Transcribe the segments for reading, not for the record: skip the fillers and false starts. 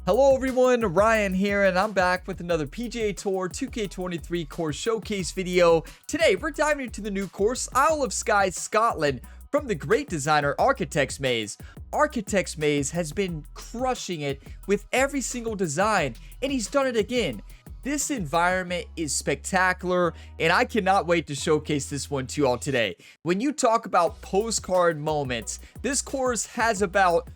Hello everyone, Ryan here, and I'm back with another PGA Tour 2K23 course showcase video. Today, we're diving into the new course, Isle of Skye, Scotland, from the great designer Architect's Maze. Architect's Maze has been crushing it with every single design, and he's done it again. This environment is spectacular, and I cannot wait to showcase this one to you all today. When you talk about postcard moments, this course has about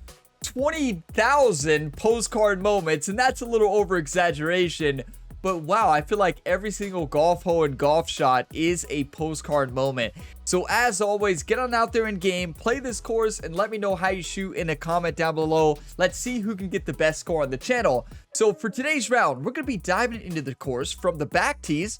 20,000 postcard moments, and that's a little over exaggeration, but wow, I feel like every single golf hole and golf shot is a postcard moment. So as always, get on out there in game, play this course, and let me know how you shoot in a comment down below. Let's see who can get the best score on the channel. So for today's round, we're going to be diving into the course from the back tees.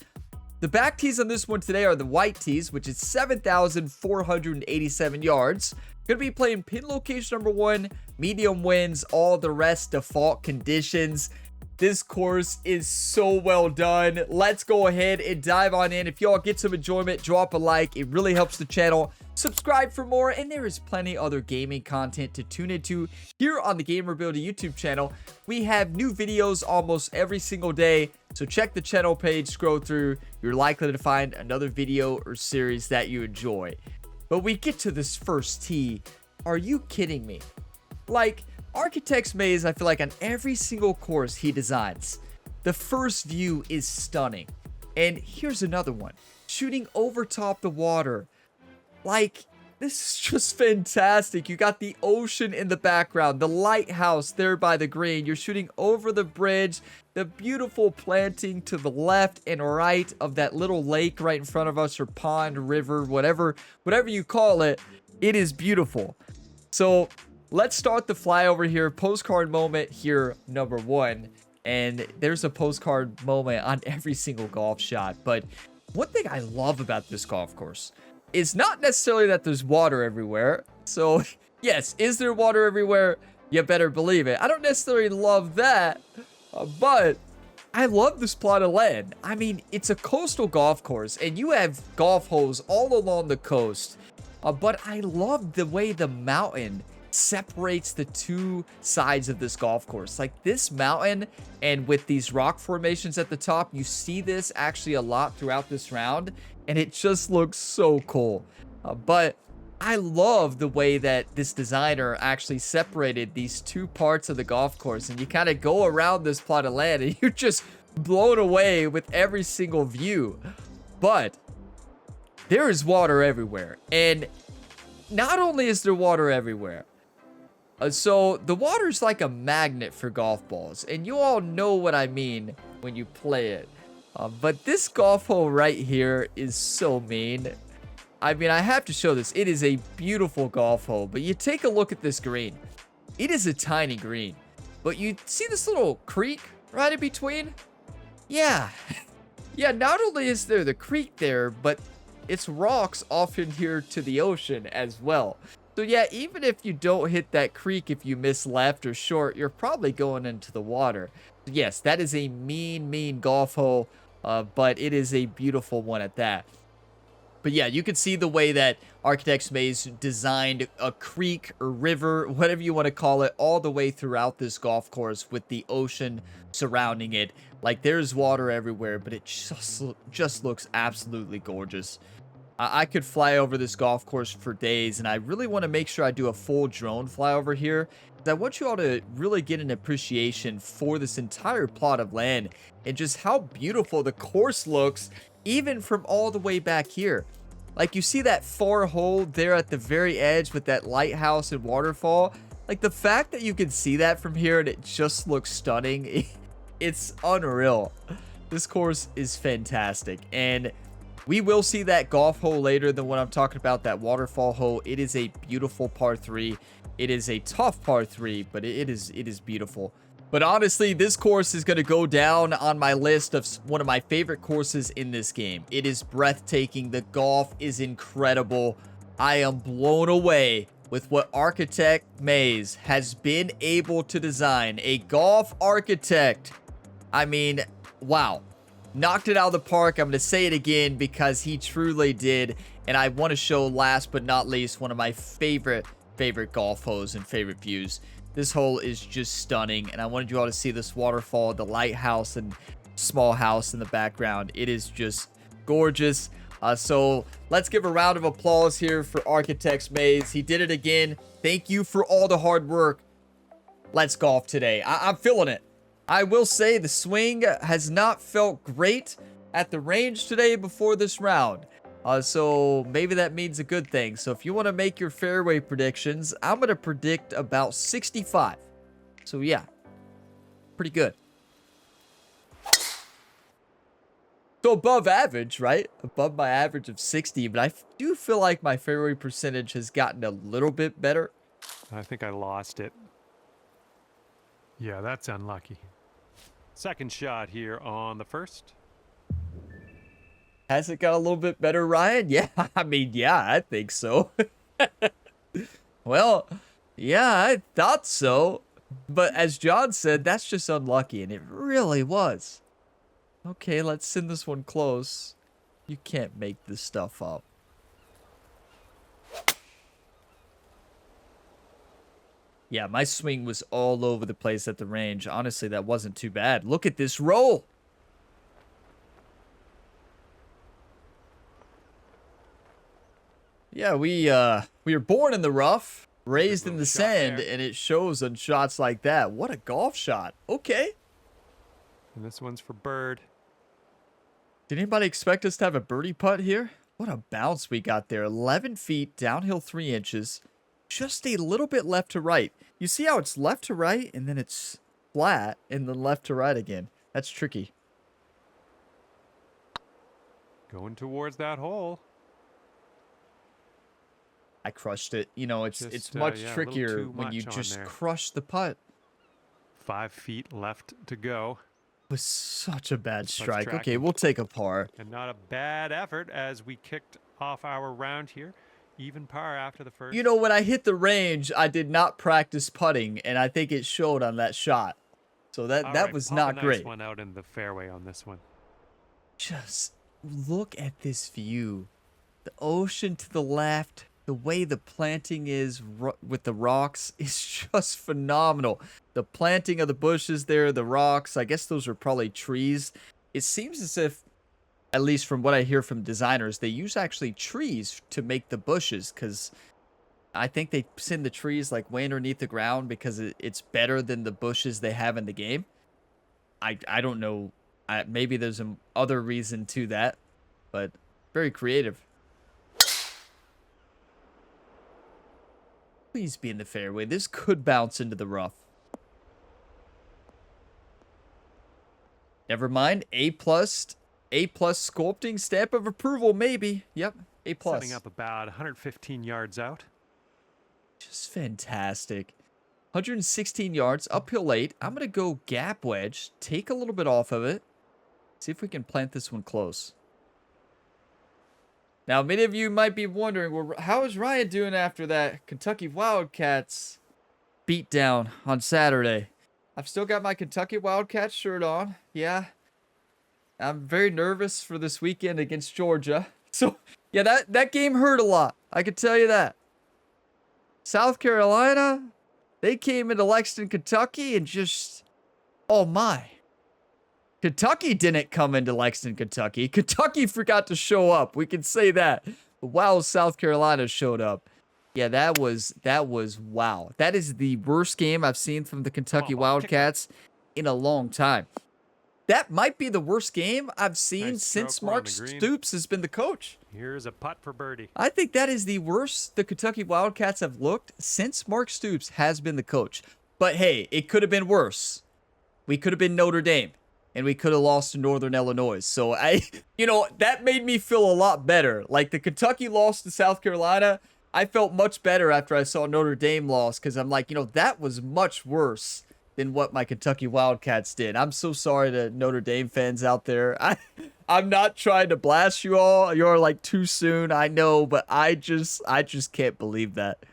The back tees on this one today are the white tees, which is 7,487 yards. Going to be playing pin location number 1, medium winds, all the rest default conditions. This course is so well done. Let's go ahead and dive on in. If y'all get some enjoyment, drop a like. It really helps the channel. Subscribe for more, and there is plenty other gaming content to tune into here on the Gamerability YouTube channel. We have new videos almost every single day, so check the channel page, scroll through. You're likely to find another video or series that you enjoy. But we get to this first tee. Are you kidding me? Like, Architect's Maze, I feel like on every single course he designs, the first view is stunning. And here's another one. Shooting over top the water. Like, this is just fantastic. You got the ocean in the background, the lighthouse there by the green. You're shooting over the bridge, the beautiful planting to the left and right of that little lake right in front of us, or pond, river, whatever you call it. It is beautiful. So let's start the flyover here. Postcard moment here, number 1. And there's a postcard moment on every single golf shot. But one thing I love about this golf course is not necessarily that there's water everywhere. So yes, is there water everywhere? You better believe it. I don't necessarily love that, but I love this plot of land. I mean, it's a coastal golf course, and you have golf holes all along the coast. But I love the way the mountain separates the two sides of this golf course. Like this mountain, and with these rock formations at the top, you see this actually a lot throughout this round, and it just looks so cool. But I love the way that this designer actually separated these two parts of the golf course, and you kind of go around this plot of land and you're just blown away with every single view. But there is water everywhere, and not only is there water everywhere, so the water's like a magnet for golf balls, and you all know what I mean when you play it. But this golf hole right here is so mean. I mean, I have to show this. It is a beautiful golf hole, but you take a look at this green. It is a tiny green, but you see this little creek right in between? Yeah. Yeah, not only is there the creek there, but it's rocks off in here to the ocean as well. So yeah, even if you don't hit that creek, if you miss left or short, you're probably going into the water. Yes, that is a mean golf hole, but it is a beautiful one at that. But yeah, you can see the way that Architect's Maze designed a creek or river, whatever you want to call it, all the way throughout this golf course with the ocean surrounding it. Like, there's water everywhere, but it just looks absolutely gorgeous. I could fly over this golf course for days, and I really want to make sure I do a full drone flyover here. I want you all to really get an appreciation for this entire plot of land and just how beautiful the course looks, even from all the way back here. Like, you see that far hole there at the very edge with that lighthouse and waterfall? Like, the fact that you can see that from here and it just looks stunning, it's unreal. This course is fantastic, and we will see that golf hole later than what I'm talking about, that waterfall hole. It is a beautiful par 3. It is a tough par 3, but it is beautiful. But honestly, this course is going to go down on my list of one of my favorite courses in this game. It is breathtaking. The golf is incredible. I am blown away with what Architect Maze has been able to design. A golf architect. I mean, wow. Knocked it out of the park. I'm going to say it again because he truly did. And I want to show, last but not least, one of my favorite golf holes and favorite views. This hole is just stunning, and I wanted you all to see this waterfall, the lighthouse, and small house in the background. It is just gorgeous. So let's give a round of applause here for Architect's Maze. He did it again. Thank you for all the hard work. Let's golf today. I'm feeling it. I will say the swing has not felt great at the range today before this round. So maybe that means a good thing. So if you want to make your fairway predictions, I'm going to predict about 65. So yeah, pretty good. So above average, right? Above my average of 60, but I do feel like my fairway percentage has gotten a little bit better. I think I lost it. Yeah, that's unlucky. Second shot here on the first. Has it got a little bit better, Ryan? Yeah, I mean, yeah, I think so. Well, yeah, I thought so. But as John said, that's just unlucky, and it really was. Okay, let's send this one close. You can't make this stuff up. Yeah, my swing was all over the place at the range. Honestly, that wasn't too bad. Look at this roll. Yeah, we were born in the rough, raised in the sand, and it shows on shots like that. What a golf shot. Okay. And this one's for bird. Did anybody expect us to have a birdie putt here? What a bounce we got there. 11 feet, downhill 3 inches. Just a little bit left to right. You see how it's left to right, and then it's flat, and then left to right again. That's tricky. Going towards that hole. I crushed it. You know, it's much trickier when you just crush the putt. 5 feet left to go. It was such a bad strike. Okay, we'll take a par. And not a bad effort as we kicked off our round here. Even par after the first. You know, when I hit the range, I did not practice putting, and I think it showed on that shot. So that was not great. Nice one out in the fairway on this one. Just look at this view. The ocean to the left. The way the planting is with the rocks is just phenomenal. The planting of the bushes there, the rocks, I guess those are probably trees. It seems as if, at least from what I hear from designers, they use actually trees to make the bushes, because I think they send the trees like way underneath the ground because it's better than the bushes they have in the game. I don't know. Maybe there's some other reason to that, but very creative. Please be in the fairway. This could bounce into the rough. Never mind. A plus sculpting stamp of approval, maybe. Yep, A+. Setting up about 115 yards out. Just fantastic. 116 yards, uphill 8. I'm going to go gap wedge, take a little bit off of it. See if we can plant this one close. Now, many of you might be wondering, well, how is Ryan doing after that Kentucky Wildcats beatdown on Saturday? I've still got my Kentucky Wildcats shirt on. Yeah. I'm very nervous for this weekend against Georgia. So, yeah, that game hurt a lot. I can tell you that. South Carolina, they came into Lexington, Kentucky, and just, oh my. Kentucky didn't come into Lexington, Kentucky. Kentucky forgot to show up. We can say that. But wow, South Carolina showed up. Yeah, that was wow. That is the worst game I've seen from the Kentucky Wildcats in a long time. That might be the worst game I've seen since Mark Stoops has been the coach. Here's a putt for birdie. I think that is the worst the Kentucky Wildcats have looked since Mark Stoops has been the coach. But hey, it could have been worse. We could have been Notre Dame, and we could have lost to Northern Illinois. So that made me feel a lot better. Like the Kentucky loss to South Carolina, I felt much better after I saw Notre Dame loss, because I'm like, that was much worse than what my Kentucky Wildcats did. I'm so sorry to Notre Dame fans out there. I'm not trying to blast you all. You're like too soon, I know, but I just can't believe that.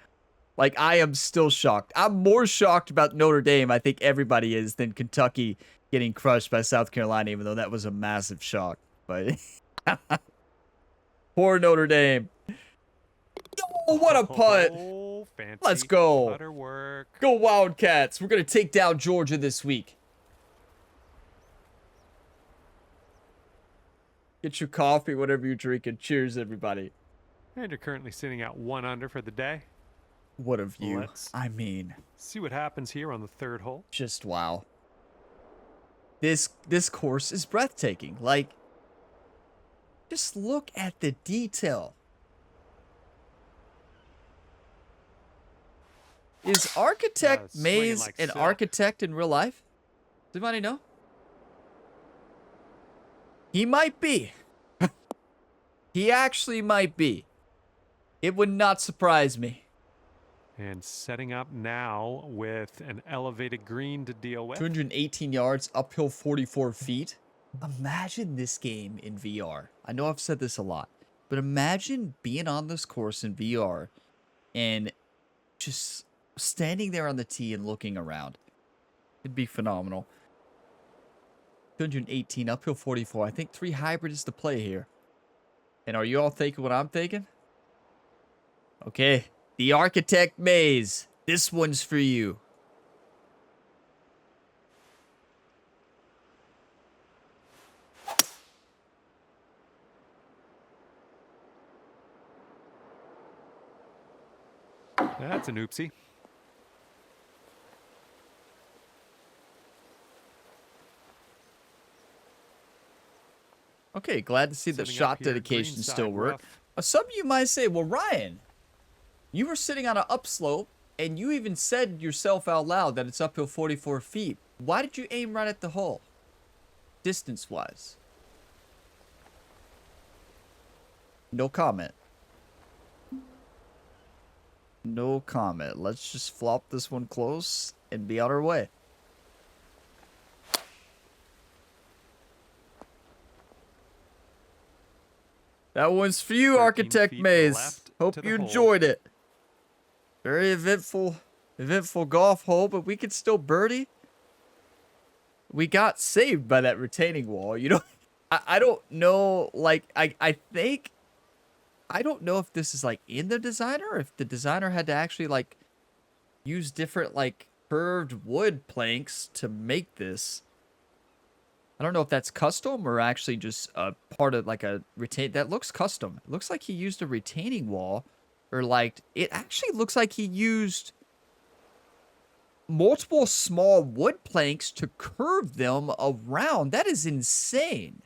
Like, I am still shocked. I'm more shocked about Notre Dame, I think everybody is, than Kentucky getting crushed by South Carolina, even though that was a massive shock. But poor Notre Dame. Oh, what a putt. fancy Let's go. putter work. Go Wildcats. We're going to take down Georgia this week. Get your coffee, whatever you're drinking. Cheers, everybody. And you're currently sitting at 1 under for the day. What a view. Let's I mean, see what happens here on the 3rd hole. just wow. This course is breathtaking. Like, just look at the detail. Is Architect Maze like an so. architect in real life? Does anybody know? He might be. He actually might be. It would not surprise me. And setting up now with an elevated green to deal with. 218 yards, uphill 44 feet. Imagine this game in VR. I know I've said this a lot, but imagine being on this course in VR and just standing there on the tee and looking around. It'd be phenomenal. 218, uphill 44. I think 3 hybrid is the play here. And are you all thinking what I'm thinking? Okay, the Architect Maze. This one's for you. That's an oopsie. Okay, glad to see that Sitting shot up here, dedication green still side worked. rough. Some of you might say, well, Ryan, you were sitting on an upslope, and you even said yourself out loud that it's uphill 44 feet. Why did you aim right at the hole? Distance-wise. No comment. No comment. Let's just flop this one close and be on our way. That one's for you, 13 Architect feet Maze. left Hope to the you hole. enjoyed it. Very eventful golf hole, but we could still birdie. We got saved by that retaining wall. You know, I don't know, like, I think, I don't know if this is, like, in the designer, or if the designer had to actually, like, use different, like, curved wood planks to make this. I don't know if that's custom or actually just a part of, like, a retain. That looks custom. It looks like he used a retaining wall, or, like, it actually looks like he used multiple small wood planks to curve them around. That is insane.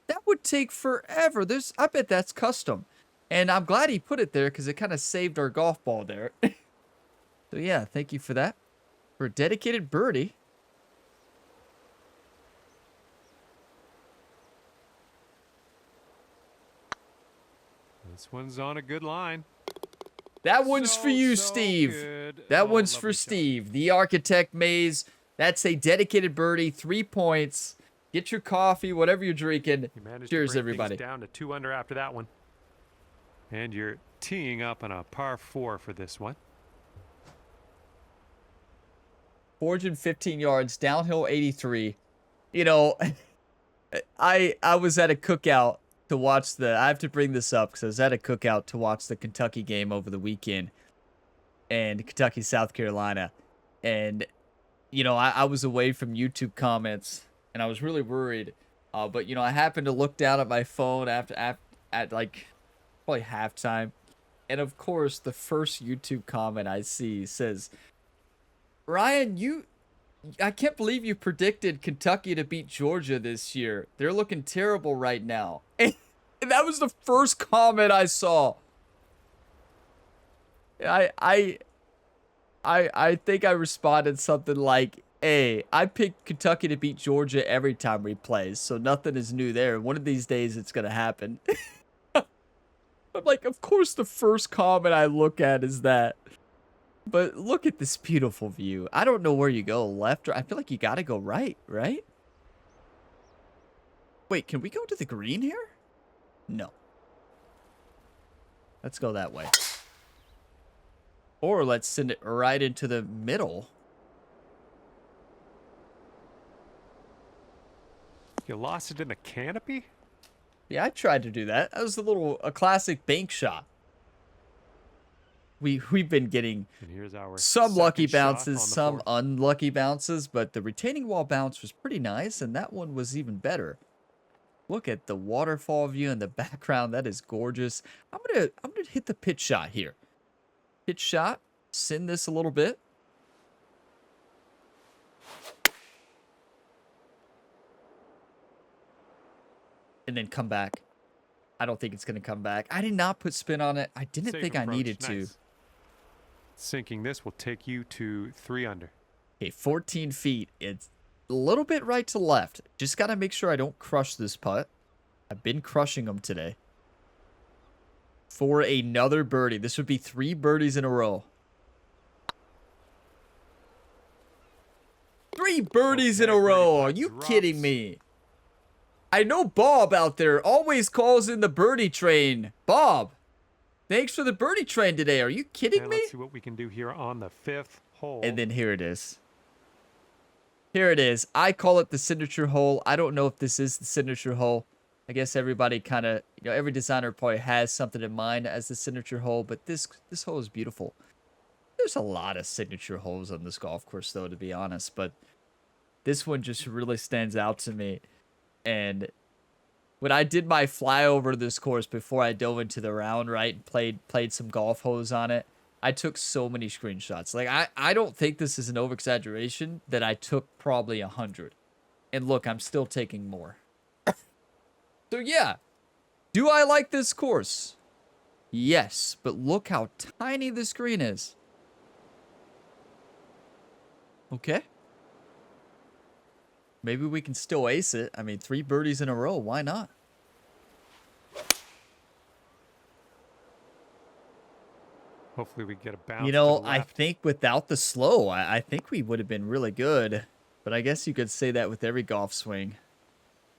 That would take forever. I bet that's custom. And I'm glad he put it there because it kind of saved our golf ball there. So yeah, thank you for that. For a dedicated birdie. This one's on a good line. That one's for you, So Steve. good. That Oh, one's lovely for shot. Steve. The Architect Maze. That's a dedicated birdie. 3 points. Get your coffee, whatever you're drinking. You managed Cheers, to bring everybody. things down to 2 under after that one. And you're teeing up on a par 4 for this one. 415 yards, downhill 83. You know, I was at a cookout to watch I have to bring this up because I was at a cookout to watch the Kentucky game over the weekend, and Kentucky, South Carolina. And, you know, I was away from YouTube comments, and I was really worried. But, you know, I happened to look down at my phone at like probably halftime. And, of course, the first YouTube comment I see says, Ryan, I can't believe you predicted Kentucky to beat Georgia this year. They're looking terrible right now. And that was the first comment I saw. I think I responded something like, hey, I picked Kentucky to beat Georgia every time we play, so nothing is new there. One of these days it's going to happen. I'm like, of course the first comment I look at is that. But look at this beautiful view. I don't know where you go, left or I feel like you got to go right, right? Wait, can we go to the green here? No. Let's go that way. Or let's send it right into the middle. You lost it in the canopy? Yeah, I tried to do that. That was a classic bank shot. we've been getting And here's our some lucky second shot on bounces, the some fourth. unlucky bounces, but the retaining wall bounce was pretty nice, and that one was even better. Look at the waterfall view in the background. That is gorgeous. I'm gonna hit the pitch shot here. Pitch shot. Send this a little bit. And then come back. I don't think it's going to come back. I did not put spin on it. I didn't Safe think I approach. needed to. Nice. Sinking this will take you to 3 under. Okay, 14 feet. It's a little bit right to left. Just got to make sure I don't crush this putt. I've been crushing them today. For another birdie. This would be 3 birdies in a row. 3 birdies in a Okay, row. birdie Are putt you drops. kidding me? I know Bob out there always calls in the birdie train. Bob, thanks for the birdie train today. Are you kidding And me? let's see what we can do here on the 5th hole. And then here it is. Here it is. I call it the signature hole. I don't know if this is the signature hole. I guess everybody kind of, every designer probably has something in mind as the signature hole, but this hole is beautiful. There's a lot of signature holes on this golf course, though, to be honest, but this one just really stands out to me. And when I did my flyover to this course before I dove into the round, right, and played some golf holes on it, I took so many screenshots. Like, I don't think this is an over-exaggeration that I took probably 100. And look, I'm still taking more. So, yeah. Do I like this course? Yes, but look how tiny this green is. Okay. Maybe we can still ace it. I mean, 3 birdies in a row. Why not? Hopefully we get a bounce. You to know, the I left. think without the slow, I think we would have been really good. But I guess you could say that with every golf swing.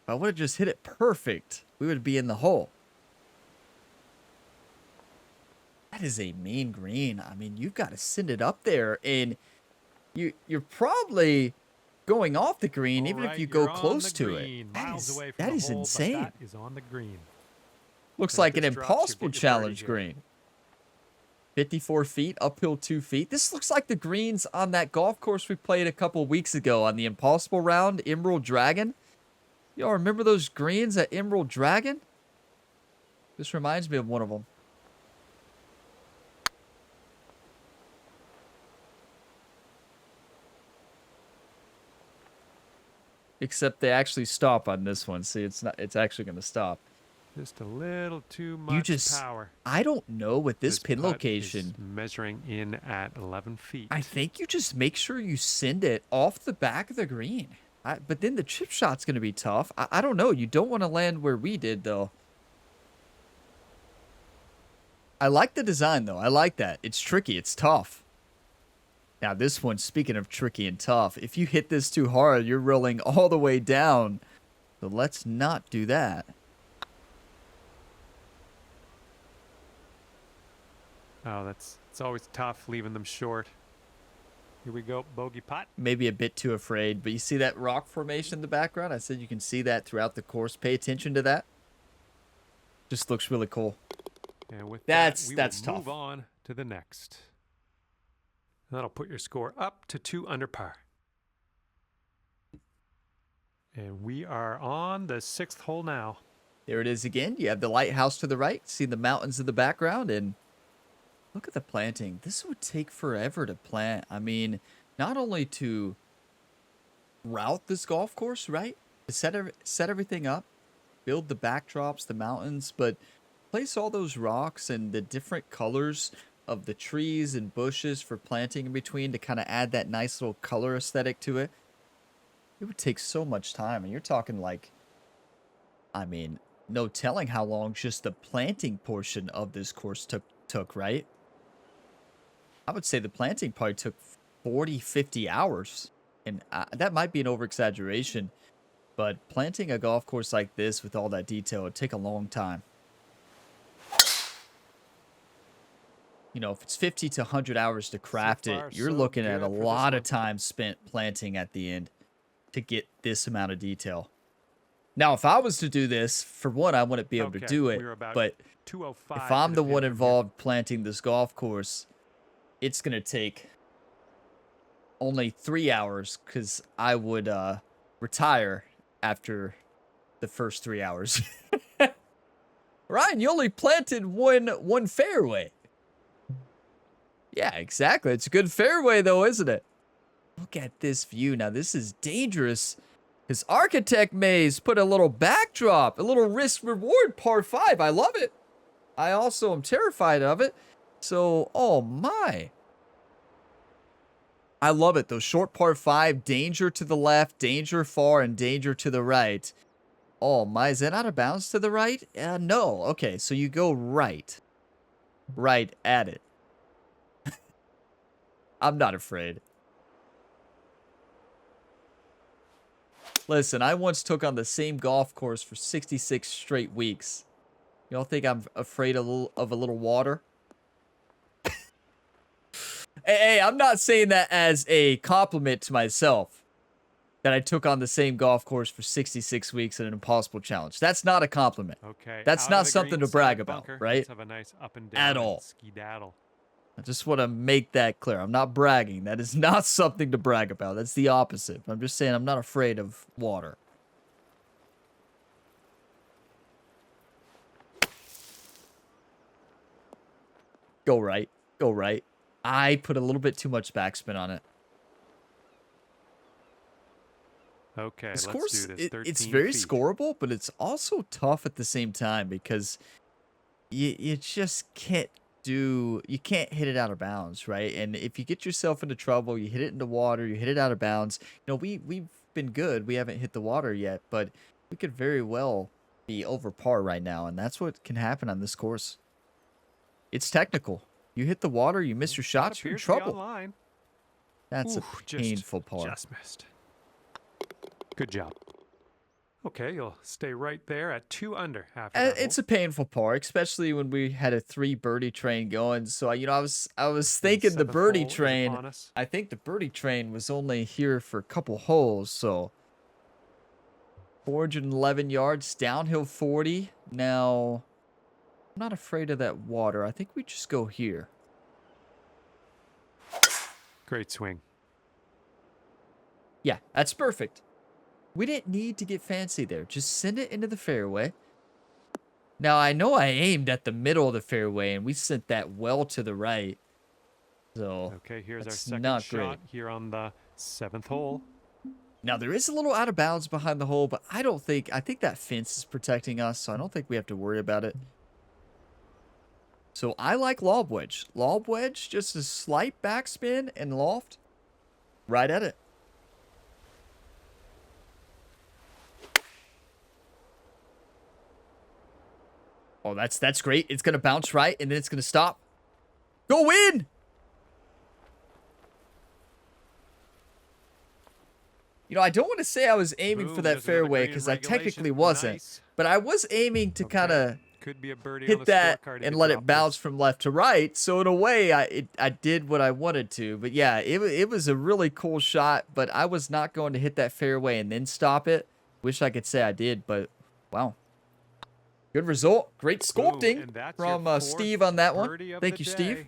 If I would have just hit it perfect, we would be in the hole. That is a mean green. I mean, you've got to send it up there. And you're probably going off the green, even if Alright, you go you're on close the to green, it. miles away from That the is hole, but insane. That is on the green. Looks And if like an this drops, you'll impossible get your birdie challenge here. green. 54 feet, uphill 2 feet. This looks like the greens on that golf course we played a couple weeks ago on the Impossible Round, Emerald Dragon. Y'all remember those greens at Emerald Dragon? This reminds me of one of them. Except they actually stop on this one. See, it's actually going to stop. Just a little too much You just, power. I don't know with this pin putt is location. measuring in at 11 feet. I think you just make sure you send it off the back of the green. But then the chip shot's going to be tough. I don't know. You don't want to land where we did, though. I like the design, though. I like that. It's tricky. It's tough. Now, this one, speaking of tricky and tough, if you hit this too hard, you're rolling all the way down. So let's not do that. Oh, it's always tough leaving them short. Here we go, bogey putt. Maybe a bit too afraid, but you see that rock formation in the background? I said you can see that throughout the course. Pay attention to that. Just looks really cool. And with That's that, we tough. will move on to the next. That'll put your score up to 2 under par. And we are on the 6th hole now. There it is again. You have the lighthouse to the right. See the mountains in the background. And look at the planting. This would take forever to plant. I mean, not only to route this golf course, right? To set everything up, build the backdrops, the mountains, but place all those rocks and the different colors of the trees and bushes for planting in between to kind of add that nice little color aesthetic to it. It would take so much time. And you're talking like, I mean, no telling how long just the planting portion of this course took, right? I would say the planting probably took 40, 50 hours. And that might be an over-exaggeration. But planting a golf course like this with all that detail would take a long time. You know, if it's 50 to 100 hours to craft far, it, you're so looking at a good for this lot of one. time spent planting at the end to get this amount of detail. Now, if I was to do this, for one, I wouldn't be able to Okay, do it. we're about But 205 if to I'm the the pin one from here. involved planting this golf course, it's going to take only 3 hours because I would retire after the first 3 hours. Ryan, you only planted one fairway. Yeah, exactly. It's a good fairway, though, isn't it? Look at this view. Now, this is dangerous. His Architect Maze put a little backdrop, a little risk-reward par 5. I love it. I also am terrified of it. So, oh my. I love it. Those short par 5, danger to the left, danger far, and danger to the right. Oh my, is that out of bounds to the right? No. Okay, so you go right. Right at it. I'm not afraid. Listen, I once took on the same golf course for 66 straight weeks. Y'all think I'm afraid of a little water? Hey, I'm not saying that as a compliment to myself, that I took on the same golf course for 66 weeks in an impossible challenge. That's not a compliment. Okay. That's not something to brag about, right? Let's have a nice up and down At all. Skedaddle. I just want to make that clear. I'm not bragging. That is not something to brag about. That's the opposite. I'm just saying I'm not afraid of water. Go right. Go right. I put a little bit too much backspin on it. Okay, This let's course, do this. it's very feet. scoreable, but it's also tough at the same time because you just can't you can't hit it out of bounds, right? And if you get yourself into trouble, you hit it into water, you hit it out of bounds. You know, we've been good. We haven't hit the water yet, but we could very well be over par right now, and that's what can happen on this course. It's technical. You hit the water, you miss your shots, you're in trouble. Online. That's a painful par. Just missed. Good job. Okay, you'll stay right there at 2 under after that It's hole. a painful par, especially when we had a 3 birdie train going. So I was thinking the Seventh birdie hole is train. upon us. I think the birdie train was only here for a couple holes. So 411 yards, downhill 40. Now I'm not afraid of that water. I think we just go here. Great swing. Yeah, that's perfect. We didn't need to get fancy there. Just send it into the fairway. Now, I know I aimed at the middle of the fairway, and we sent that well to the right. So, Okay, here's our that's second not shot great. here on the 7th hole. Now, there is a little out of bounds behind the hole, but I think that fence is protecting us, so I don't think we have to worry about it. So, I like lob wedge. Lob wedge, just a slight backspin and loft. Right at it. Oh, that's great. It's going to bounce right, and then it's going to stop. Go in! You know, I don't want to say I was aiming for Boom, that there's another fairway green because I regulation. technically wasn't. Nice. But I was aiming to Okay, kind of could be a birdie on hit the that scorecard if and you let drop it bounce this. from left to right. So in a way, I did what I wanted to. But yeah, it was a really cool shot. But I was not going to hit that fairway and then stop it. Wish I could say I did, but wow. Good result. Great Boom, sculpting and that's from your fourth Steve on that one. birdie of Thank the you, Steve. day.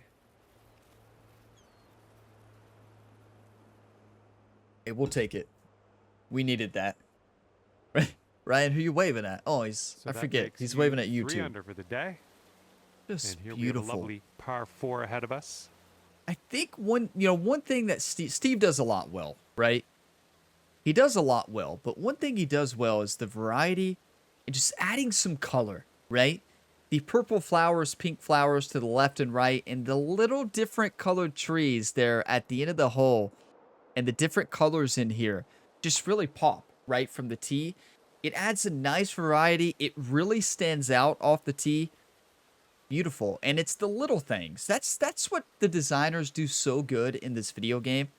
Hey, we'll take it. We needed that. Ryan, who you waving at? Oh, So I that forget. makes He's waving at 3 you two. under for the day. Just And here we have a beautiful. lovely par 4 ahead of us. I think one thing that Steve does a lot well, right? He does a lot well, but one thing he does well is the variety and just adding some color, right? The purple flowers, pink flowers to the left and right, and the little different colored trees there at the end of the hole, and the different colors in here just really pop, right, from the tee. It adds a nice variety. It really stands out off the tee. Beautiful. And it's the little things. That's what the designers do so good in this video game,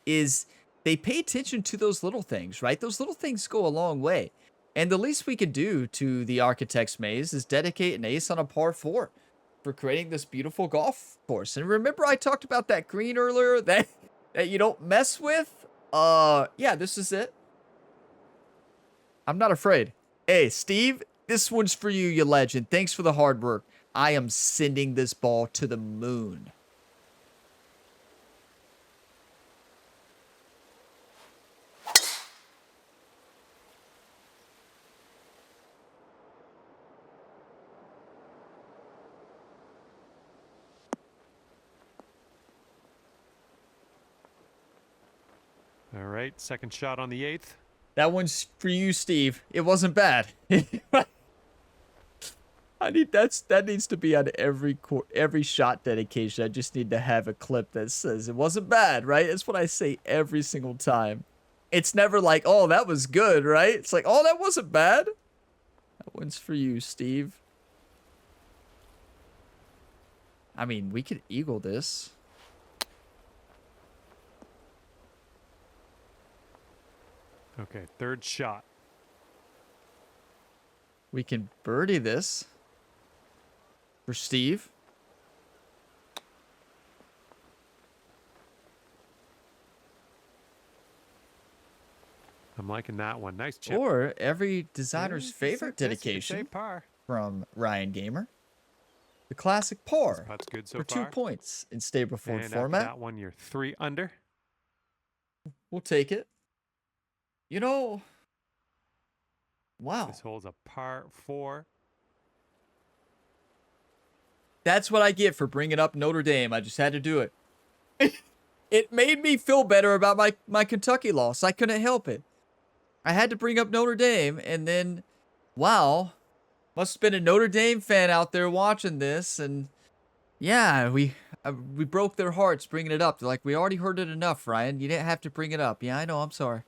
is they pay attention to those little things, right? Those little things go a long way. And the least we can do to the Architect's Maze is dedicate an ace on a par 4 for creating this beautiful golf course. And remember I talked about that green earlier that you don't mess with? Yeah, this is it. I'm not afraid. Hey, Steve, this one's for you, you legend. Thanks for the hard work. I am sending this ball to the moon. All right, second shot on the 8th. That one's for you, Steve. It wasn't bad. That needs to be on every shot dedication. I just need to have a clip that says it wasn't bad, right? That's what I say every single time. It's never like, oh, that was good, right? It's like, oh, that wasn't bad. That one's for you, Steve. I mean, we could eagle this. Okay, third shot. We can birdie this for Steve. I'm liking that one. Nice chip. Or every designer's Yeah, favorite that's- you could say dedication par. from Ryan Gamer. The classic par Putt's good so for far. 2 points in stable forward And after format. that one, you're 3 under. We'll take it. You know, wow. This hole's a par 4. That's what I get for bringing up Notre Dame. I just had to do it. It made me feel better about my Kentucky loss. I couldn't help it. I had to bring up Notre Dame, and then, wow, must have been a Notre Dame fan out there watching this, and yeah, we broke their hearts bringing it up. They're like, we already heard it enough, Ryan. You didn't have to bring it up. Yeah, I know. I'm sorry.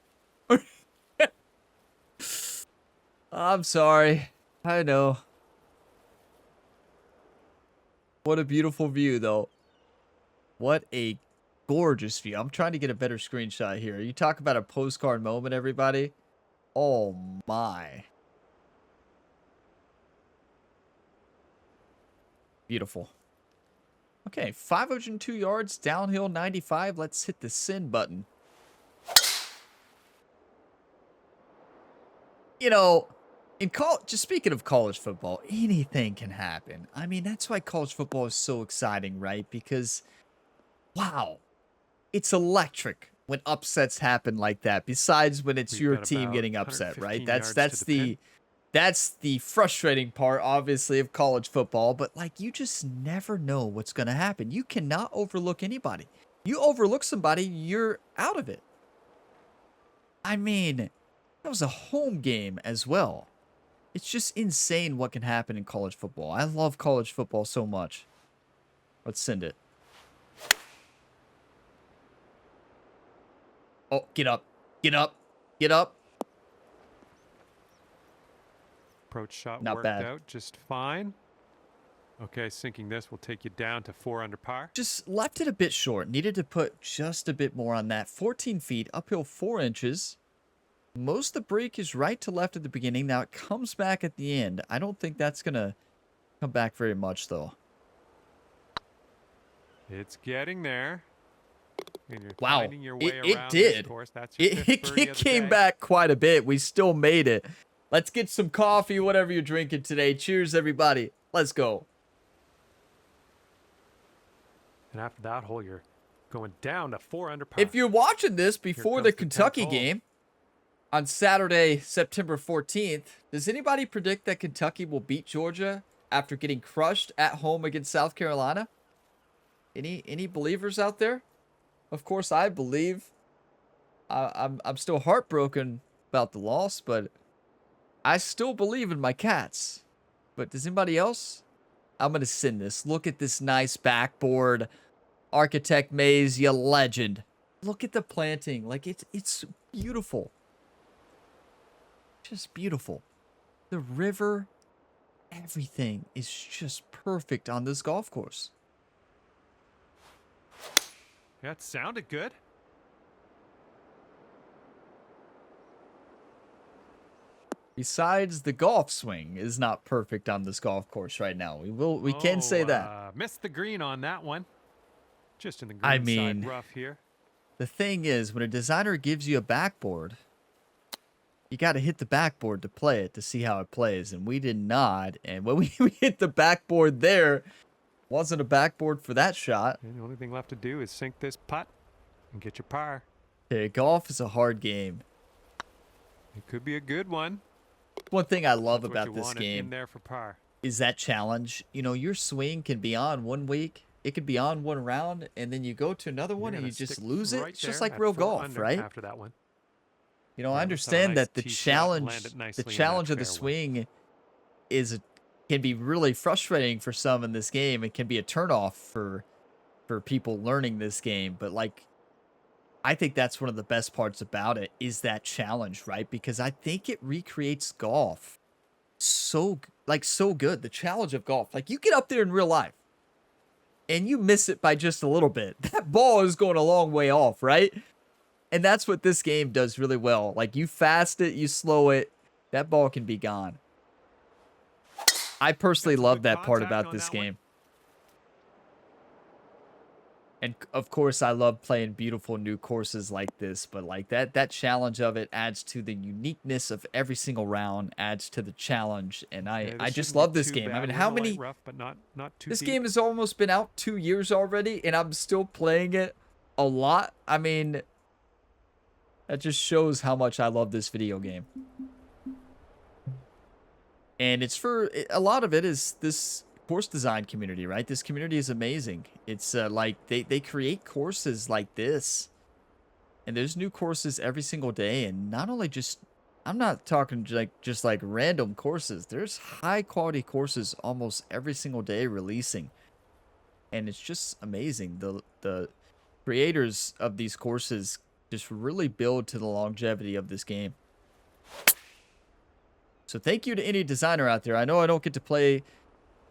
I'm sorry. I know. What a beautiful view, though. What a gorgeous view. I'm trying to get a better screenshot here. You talk about a postcard moment, everybody. Oh, my. Beautiful. Okay, 502 yards, downhill 95. Let's hit the send button. You know, just speaking of college football, anything can happen. I mean, that's why college football is so exciting, right? Because, wow, it's electric when upsets happen like that. Besides when it's We've your got team about getting upset, right? 115 That's yards to the pin. that's the frustrating part, obviously, of college football. But like, you just never know what's gonna happen. You cannot overlook anybody. You overlook somebody, you're out of it. I mean, that was a home game as well. It's just insane what can happen in college football. I love college football so much. Let's send it. Oh, get up. Get up. Get up. Approach shot Not worked bad. out just fine. Okay, sinking this will take you down to 4 under par. Just left it a bit short. Needed to put just a bit more on that. 14 feet, uphill 4 inches. Most of the break is right to left at the beginning. Now it comes back at the end. I don't think that's going to come back very much, though. It's getting there. And you're Wow, finding your way it around did. This course. That's your fifth birdie It of the came day. back quite a bit. We still made it. Let's get some coffee, whatever you're drinking today. Cheers, everybody. Let's go. And after that hole, you're going down to 4 under par. If you're watching this before the comes the 10th Kentucky hole. game on Saturday, September 14th, does anybody predict that Kentucky will beat Georgia after getting crushed at home against South Carolina? Any believers out there? Of course, I believe. I'm still heartbroken about the loss, but I still believe in my Cats. But does anybody else? I'm gonna send this. Look at this nice backboard. Architect Mays, you legend. Look at the planting. Like, it's beautiful. Just beautiful. The river, everything is just perfect on this golf course. Yeah, it sounded good. Besides, the golf swing is not perfect on this golf course right now. We can say that. Missed the green on that one. Just in the green I mean, side rough here. The thing is, when a designer gives you a backboard, you got to hit the backboard to play it, to see how it plays. And we did not. And when we hit the backboard there, wasn't a backboard for that shot. And the only thing left to do is sink this putt and get your par. Okay, golf is a hard game. It could be a good one. One thing I love That's what about you this wanted game in there for par. is that challenge. You know, your swing can be on one week. it could be on one round, and then you go to another one and you just lose it. It's just like real golf, right? After that one. You know, I understand that the challenge of the swing can be really frustrating for some in this game. It can be a turnoff for people learning this game, but like, I think that's one of the best parts about it is that challenge, right? Because I think it recreates golf so good. The challenge of golf, like you get up there in real life and you miss it by just a little bit, that ball is going a long way off, right? And that's what this game does really well. Like you fast it, you slow it, that ball can be gone. I personally love that part about this game. And of course, I love playing beautiful new courses like this, but like that challenge of it adds to the uniqueness of every single round, adds to the challenge, and I just love this game. I mean, how many? Rough, but not too this deep. game has almost been out 2 years already, and I'm still playing it a lot. I mean, that just shows how much I love this video game. And it's for a lot of it is this course design community, right? This community is amazing. It's like they create courses like this, and there's new courses every single day. And not only just, I'm not talking just like random courses. There's high quality courses almost every single day releasing, and it's just amazing. The creators of these courses just really build to the longevity of this game. So thank you to any designer out there. I know I don't get to play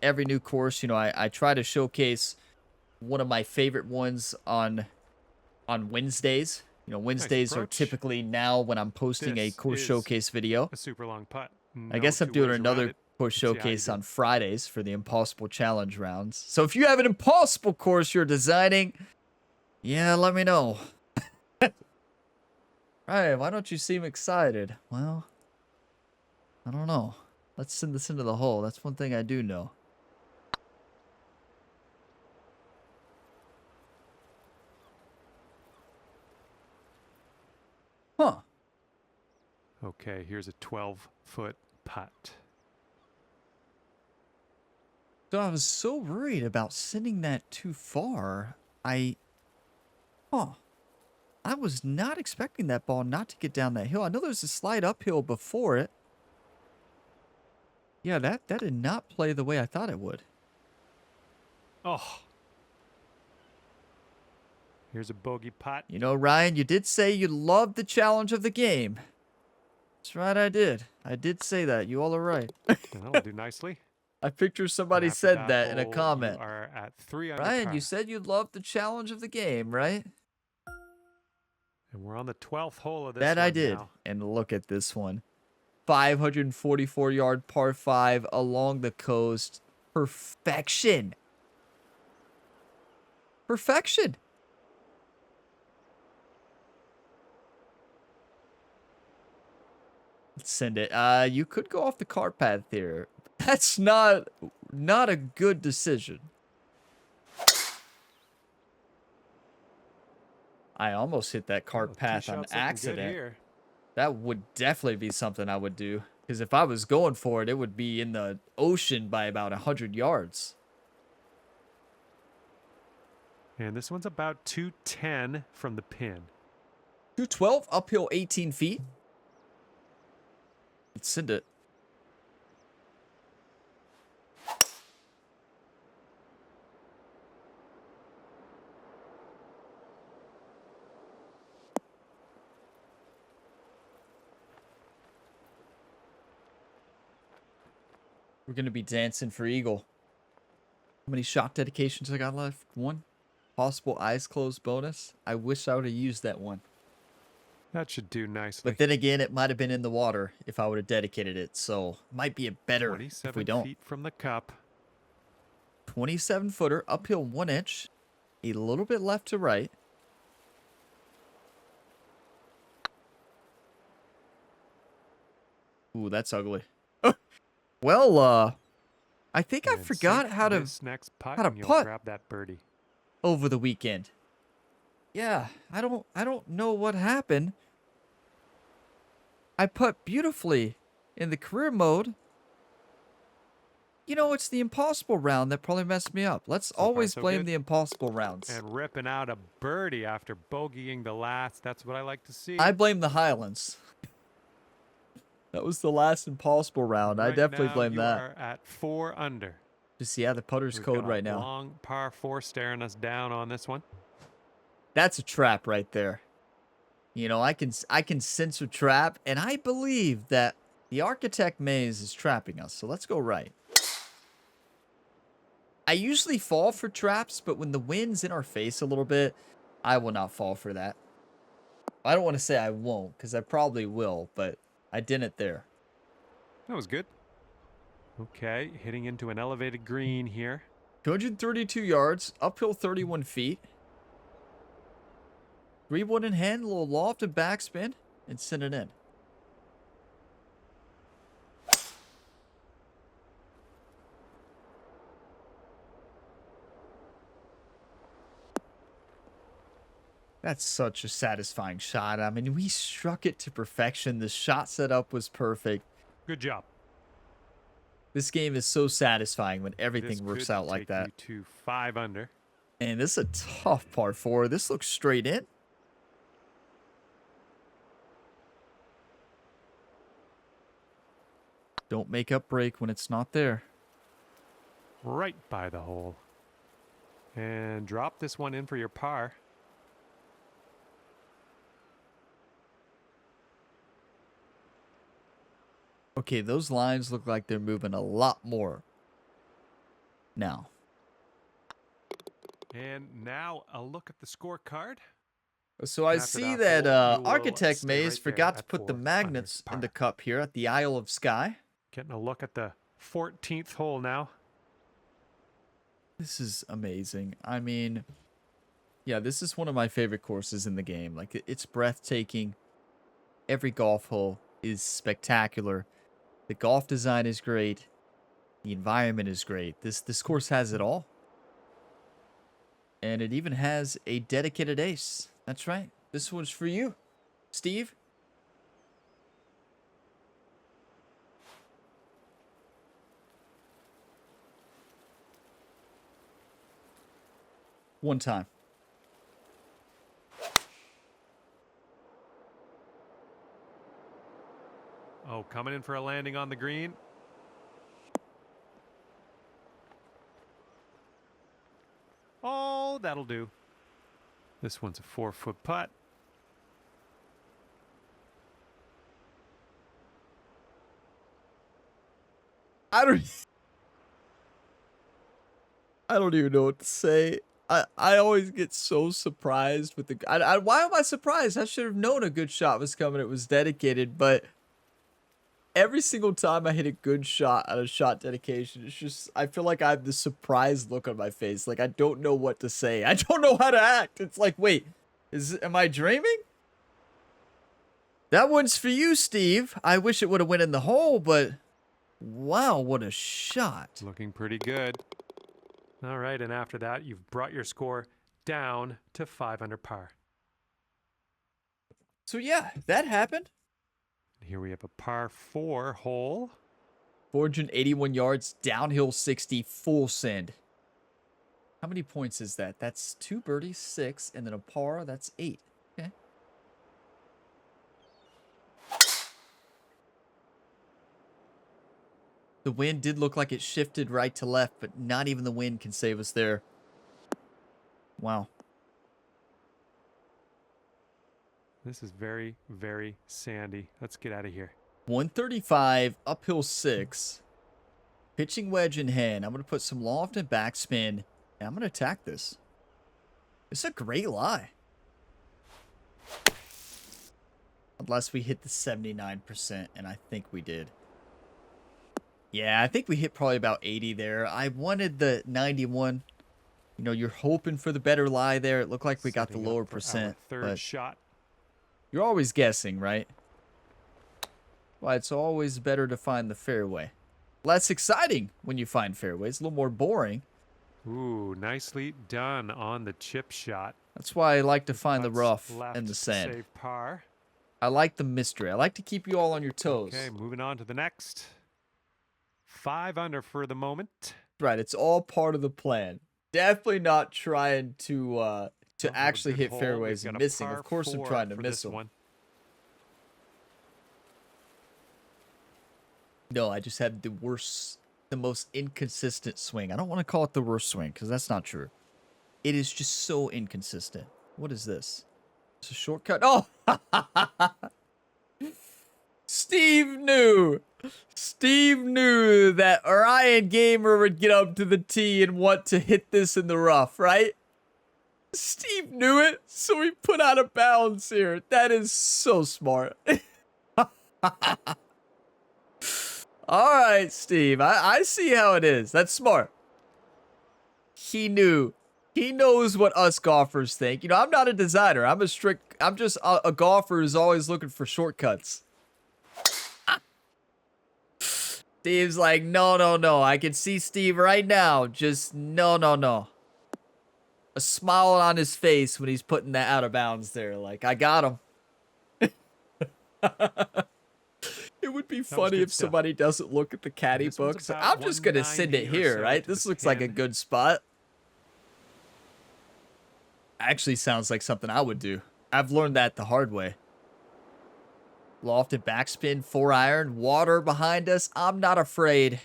every new course. You know, I try to showcase one of my favorite ones on Wednesdays. You know, Wednesdays are typically now when I'm posting a course showcase video. A super long putt. I guess I'm doing another course showcase on Fridays for the Impossible Challenge rounds. So if you have an impossible course you're designing, yeah, let me know. Right, why don't you seem excited? Well, I don't know. Let's send this into the hole. That's one thing I do know. Huh. Okay, here's a 12-foot putt. So I was so worried about sending that too far. I was not expecting that ball not to get down that hill. I know there's a slide uphill before it. Yeah, that did not play the way I thought it would. Oh. Here's a bogey putt. You know, Ryan, you did say you loved the challenge of the game. That's right, I did. I did say that. You all are right. That'll do nicely. I picture somebody said that in a comment. You are at 3 under Ryan, par. you said you loved the challenge of the game, right? And we're on the 12th hole of this that one I did. now. And look at this one. 544-yard par 5 along the coast. Perfection. Perfection. Let's send it. You could go off the cart path here. That's not a good decision. I almost hit that cart path on accident. That would definitely be something I would do. Because if I was going for it, it would be in the ocean by about 100 yards. And this one's about 210 from the pin. 212, uphill 18 feet. Let's send it. We're going to be dancing for eagle. How many shot dedications I got left? One. Possible eyes closed bonus. I wish I would have used that one. That should do nicely. But then again, it might have been in the water if I would have dedicated it. So, might be a better if we don't. 27 feet from the cup. 27-footer, uphill 1 inch. A little bit left to right. Ooh, that's ugly. Well, I think I forgot how to putt grab that birdie over the weekend. Yeah, I don't know what happened. I putt beautifully in the career mode, You know, it's the impossible round that probably messed me up. Let's So far, always so blame good. the impossible rounds. And ripping out a birdie after bogeying the last. That's what I like to see. I blame the Highlands. That was the last impossible round. I Right definitely now, blame you that. are at 4 under. Just, yeah, the putter's We've code got a right now. long par 4 staring us down on this one. That's a trap right there. You know, I can sense a trap, and I believe that the Architect Maze is trapping us. So let's go right. I usually fall for traps, but when the wind's in our face a little bit, I will not fall for that. I don't want to say I won't, because I probably will, but I didn't there. That was good. Okay, hitting into an elevated green here. 232 yards, uphill 31 feet. 3-wood in hand, a little loft and backspin, and send it in. That's such a satisfying shot. I mean, we struck it to perfection. The shot setup was perfect. Good job. This game is so satisfying when everything This works could out like take that. you to 5 under. And this is a tough par 4. This looks straight in. Don't make up break when it's not there. Right by the hole. And drop this one in for your par. Okay, those lines look like they're moving a lot more now. And now a look at the scorecard. So I After see that that hole, you will Architect stay Maze right there forgot to at put the 4 magnets under in the par. cup here at the Isle of Skye. Getting a look at the 14th hole now. This is amazing. I mean, yeah, this is one of my favorite courses in the game. Like, it's breathtaking. Every golf hole is spectacular. The golf design is great. The environment is great. This course has it all. And it even has a dedicated ace. That's right. This one's for you, Steve. One time. Oh, coming in for a landing on the green. Oh, that'll do. This one's a 4-foot putt. I don't even know what to say. I always get so surprised with the... why am I surprised? I should have known a good shot was coming. It was dedicated, but every single time I hit a good shot at a shot dedication, it's just... I feel like I have this surprised look on my face. Like, I don't know what to say. I don't know how to act. It's like, wait, am I dreaming? That one's for you, Steve. I wish it would have went in the hole, but... Wow, what a shot. Looking pretty good. All right, and after that, you've brought your score down to 5 under par. So yeah, that happened. Here we have a par 4 hole. 481 yards, downhill 60, full send. How many points is that? That's 2 birdies, 6, and then a par, that's 8. Okay. The wind did look like it shifted right to left, but not even the wind can save us there. Wow. This is very, very sandy. Let's get out of here. 135, uphill 6. Pitching wedge in hand. I'm going to put some loft and backspin, and I'm going to attack this. It's a great lie. Unless we hit the 79%, and I think we did. Yeah, I think we hit probably about 80 there. I wanted the 91. You know, you're hoping for the better lie there. It looked like we got the Setting up lower for percent. our third But shot. you're always guessing, right? Well, it's always better to find the fairway. Less exciting when you find fairways. A little more boring. Ooh, nicely done on the chip shot. That's why I like to find the Putts rough left and the to sand. save par. I like the mystery. I like to keep you all on your toes. Okay, moving on to the next. 5 under for the moment. Right, it's all part of the plan. Definitely not trying to actually hit fairways and missing. Of course I'm trying to miss them. One. No, I just have the most inconsistent swing. I don't want to call it the worst swing because that's not true. It is just so inconsistent. What is this? It's a shortcut. Oh! Steve knew. Steve knew that Ryan Gamer would get up to the tee and want to hit this in the rough, right? Steve knew it, so he put out of bounds here. That is so smart. All right, Steve. I see how it is. That's smart. He knew. He knows what us golfers think. You know, I'm not a designer. I'm just a golfer who's always looking for shortcuts. Steve's like, no. I can see Steve right now. Just no. A smile on his face when he's putting that out of bounds there. Like, I got him. It would be funny if somebody doesn't look at the caddy book. So I'm just going to send it here, right? This looks like a good spot. Actually sounds like something I would do. I've learned that the hard way. Lofted backspin, 4-iron, water behind us. I'm not afraid.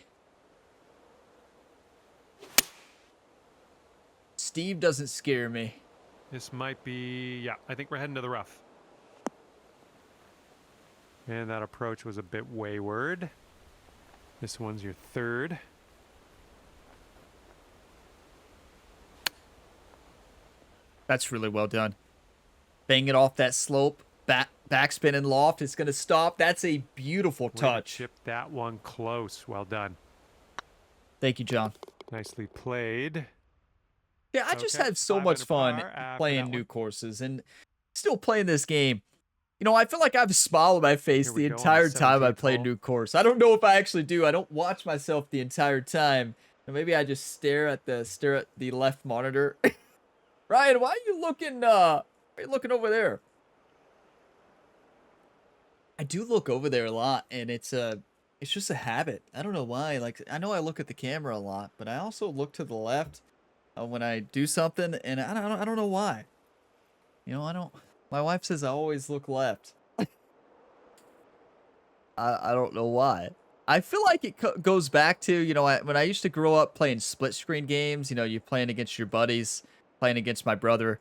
Steve doesn't scare me. This might be, yeah, I think we're heading to the rough. And that approach was a bit wayward. This one's your third. That's really well done. Bang it off that slope. Backspin and loft. It's going to stop. That's a beautiful touch. Chip that one close. Well done. Thank you, John. Nicely played. Yeah, I just had so much fun playing new courses and still playing this game. You know, I feel like I have a smile on my face the entire time I play a new course. I don't know if I actually do. I don't watch myself the entire time. And maybe I just stare at the left monitor. Ryan, why are you looking over there? I do look over there a lot, and it's just a habit. I don't know why. Like, I know I look at the camera a lot, but I also look to the left when I do something, and I don't know why. You know, I don't. My wife says I always look left. I don't know why. I feel like it goes back to, you know, when I used to grow up playing split screen games. You know, you're playing against your buddies, playing against my brother.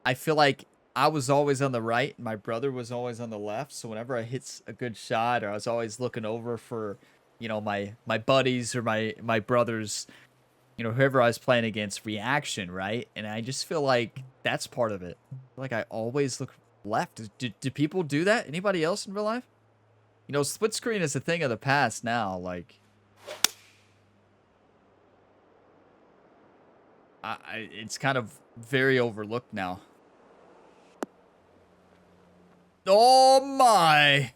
I feel like I was always on the right, and my brother was always on the left. So whenever I hit a good shot, or I was always looking over for, you know, my buddies or my brothers, you know, whoever I was playing against, reaction, right? And I just feel like that's part of it. Like, I always look left. Do people do that? Anybody else in real life? You know, split screen is a thing of the past now. Like, it's kind of very overlooked now. Oh my!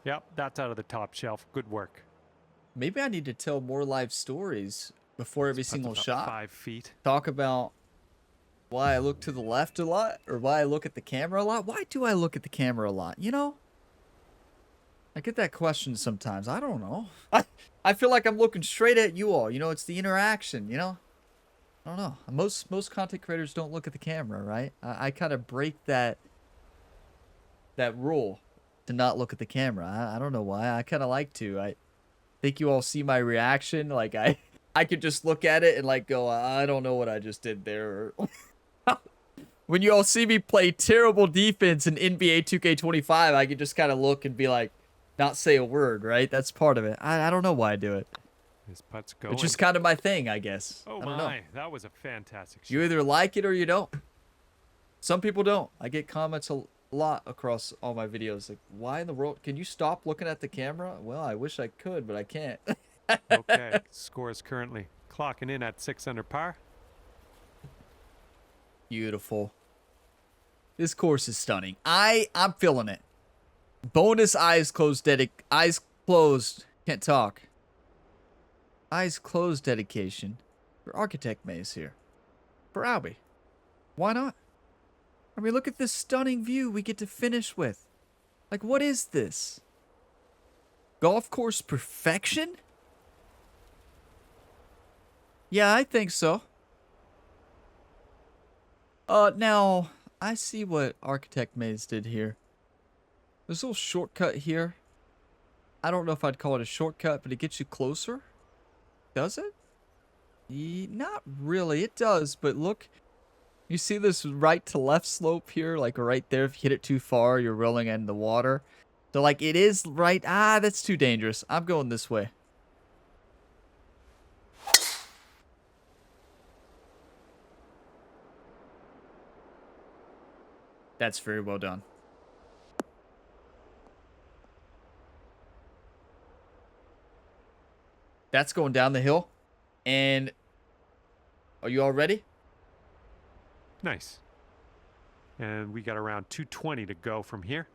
Yep, that's out of the top shelf. Good work. Maybe I need to tell more live stories before every single shot. 5 feet. Talk about why I look to the left a lot, or why I look at the camera a lot. Why do I look at the camera a lot? You know, I get that question sometimes. I don't know. I feel like I'm looking straight at you all. You know, it's the interaction. You know, I don't know. Most content creators don't look at the camera, right? I kind of break that rule to not look at the camera. I don't know why. I kind of like to. I think you all see my reaction. Like, I could just look at it and like go, I don't know what I just did there. When you all see me play terrible defense in NBA 2K25, I can just kind of look and be like, not say a word, right? That's part of it. I don't know why I do it. This putt's going. It's just kind of my thing, I guess. Oh I don't know. That was a fantastic shot. You either like it or you don't. Some people don't. I get comments a lot across all my videos like, why in the world can you stop looking at the camera? Well, I wish I could, but I can't. Okay, score is currently clocking in at 6 under par. Beautiful. This course is stunning. I'm feeling it. Bonus eyes closed eyes closed. Can't talk. Eyes closed dedication for Architect Maze here. For Albie. Why not? I mean, look at this stunning view we get to finish with. Like, what is this? Golf course perfection? Yeah, I think so. Now, I see what Architect Maze did here. There's a little shortcut here. I don't know if I'd call it a shortcut, but it gets you closer. Does it? Not really. It does, but look. You see this right to left slope here? Like right there. If you hit it too far, you're rolling in the water. So like it is right. Ah, that's too dangerous. I'm going this way. That's very well done. That's going down the hill. And are you all ready? Nice. And we got around 220 to go from here.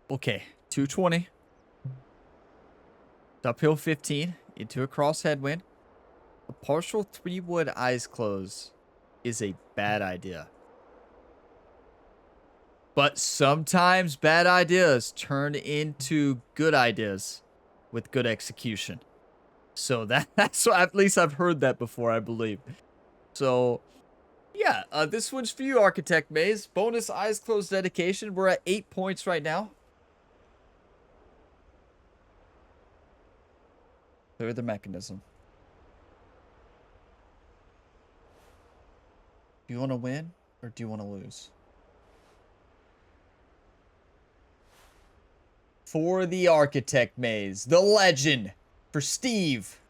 Okay, 220. Uphill 15 into a cross headwind. A partial 3-wood eyes close is a bad idea. But sometimes bad ideas turn into good ideas with good execution. So that's what, at least I've heard that before, I believe. So, yeah, this one's for you, Architect Maze. Bonus eyes closed dedication. We're at 8 points right now. Clear the mechanism. Do you want to win or do you want to lose? For the Architect Maze, the legend, for Steve.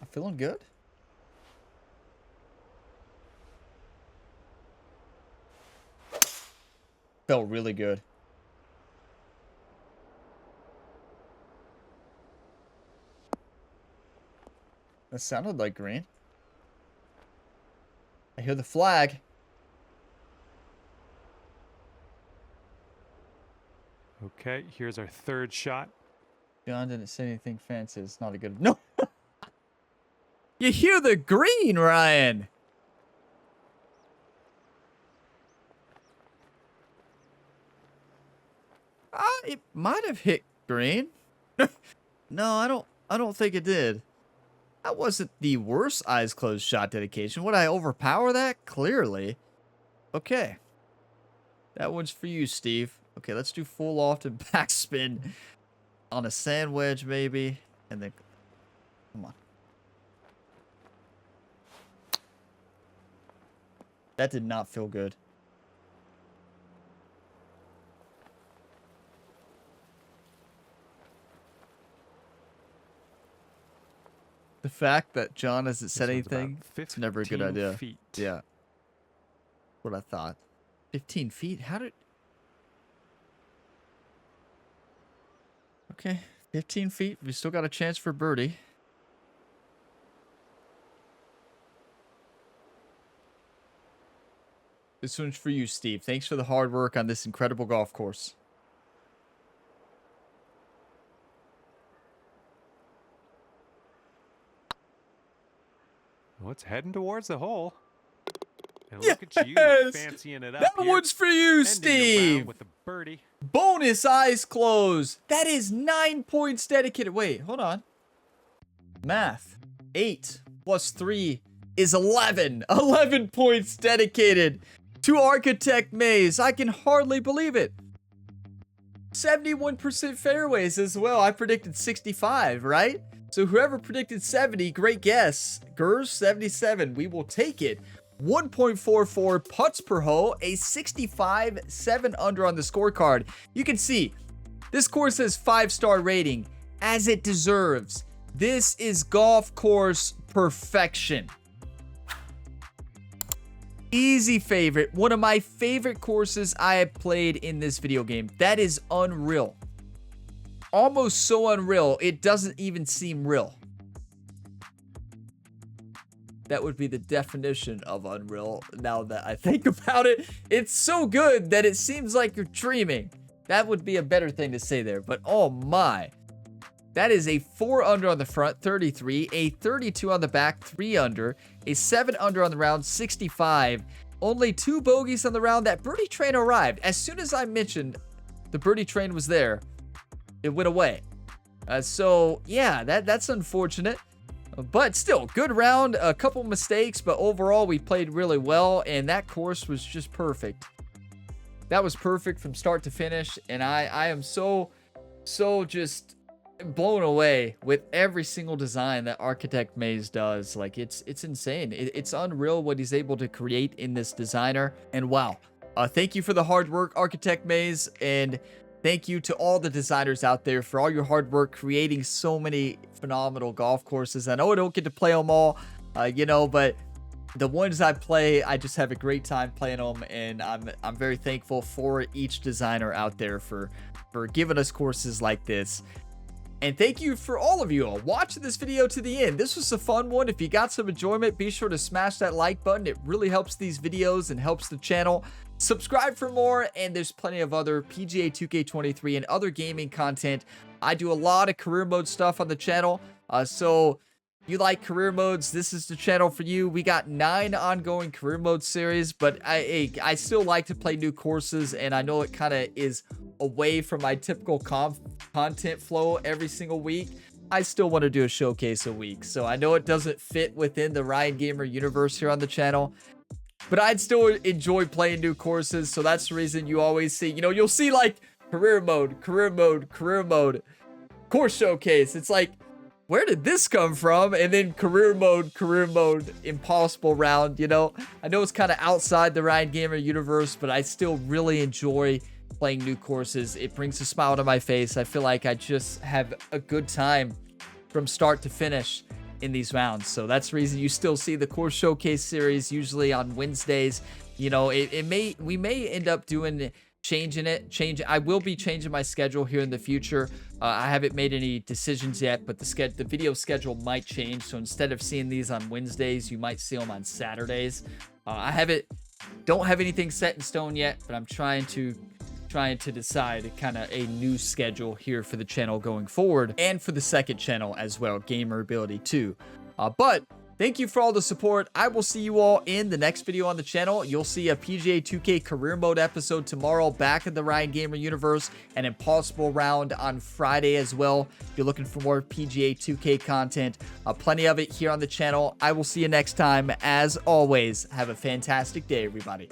I'm feeling good. Felt really good. That sounded like green. I hear the flag. Okay, here's our third shot. John didn't say anything fancy. It's not a good... No! You hear the green, Ryan! It might have hit green. No, I don't think it did. That wasn't the worst eyes closed shot dedication. Would I overpower that? Clearly. Okay. That one's for you, Steve. Okay, let's do full loft and backspin on a sand wedge, maybe. And then... Come on. That did not feel good. The fact that John hasn't said anything, it's never a good idea. Feet. Yeah. What I thought. 15 feet? How did... Okay, 15 feet. We still got a chance for birdie. This one's for you, Steve. Thanks for the hard work on this incredible golf course. Well, it's heading towards the hole. And Yes! look at you fancying it up. That here, one's for you, ending the Steve. round with a birdie. Bonus eyes closed. That is 9 points dedicated. Wait, hold on. Math. 8 plus 3 is 11. 11 points dedicated to Architect Maze. I can hardly believe it. 71% fairways as well. I predicted 65, right? So whoever predicted 70, great guess. Gers, 77. We will take it. 1.44 putts per hole, a 65, 7 under on the scorecard. You can see this course has 5-star rating, as it deserves. This is golf course perfection. Easy favorite. One of my favorite courses I have played in this video game. That is unreal. Almost so unreal, it doesn't even seem real. That would be the definition of unreal now that I think about it. It's so good that it seems like you're dreaming. That would be a better thing to say there, but oh my. That is a 4 under on the front, 33, a 32 on the back, 3 under, a 7 under on the round, 65, only 2 bogeys on the round. That birdie train arrived. As soon as I mentioned the birdie train was there, it went away. So, yeah, that's unfortunate. But still, good round. A couple mistakes, but overall, we played really well. And that course was just perfect. That was perfect from start to finish. And I am so just blown away with every single design that Architect Maze does. Like, it's insane. It's unreal what he's able to create in this designer. And wow, thank you for the hard work, Architect Maze, and thank you to all the designers out there for all your hard work creating so many phenomenal golf courses. I know I don't get to play them all, you know, but the ones I play, I just have a great time playing them, and I'm very thankful for each designer out there for giving us courses like this. And thank you for all of you all watching this video to the end. This was a fun one. If you got some enjoyment, be sure to smash that like button. It really helps these videos and helps the channel. Subscribe for more, and there's plenty of other PGA 2K23 and other gaming content. I do a lot of career mode stuff on the channel, so if you like career modes, this is the channel for you. We got 9 ongoing career mode series, but I still like to play new courses, and I know it kind of is away from my typical content flow every single week. I still want to do a showcase a week, so I know it doesn't fit within the Ryan Gamer universe here on the channel, but I'd still enjoy playing new courses. So that's the reason you always see, you know, you'll see like career mode, course showcase. It's like, where did this come from? And then career mode, impossible round. You know, I know it's kind of outside the Ryan Gamer universe, but I still really enjoy playing new courses. It brings a smile to my face. I feel like I just have a good time from start to finish in these rounds. So that's the reason you still see the course showcase series usually on Wednesdays. You know, we may end up doing I will be changing my schedule here in the future. I haven't made any decisions yet, but the video schedule might change. So instead of seeing these on Wednesdays, you might see them on Saturdays. Don't have anything set in stone yet, but I'm trying to decide kind of a new schedule here for the channel going forward, and for the second channel as well, Gamer Ability 2. But thank you for all the support. I will see you all in the next video on the channel. You'll see a PGA 2K career mode episode tomorrow, back in the Ryan Gamer universe, an impossible round on Friday as well. If you're looking for more PGA 2K content, plenty of it here on the channel. I will see you next time. As always, have a fantastic day, everybody.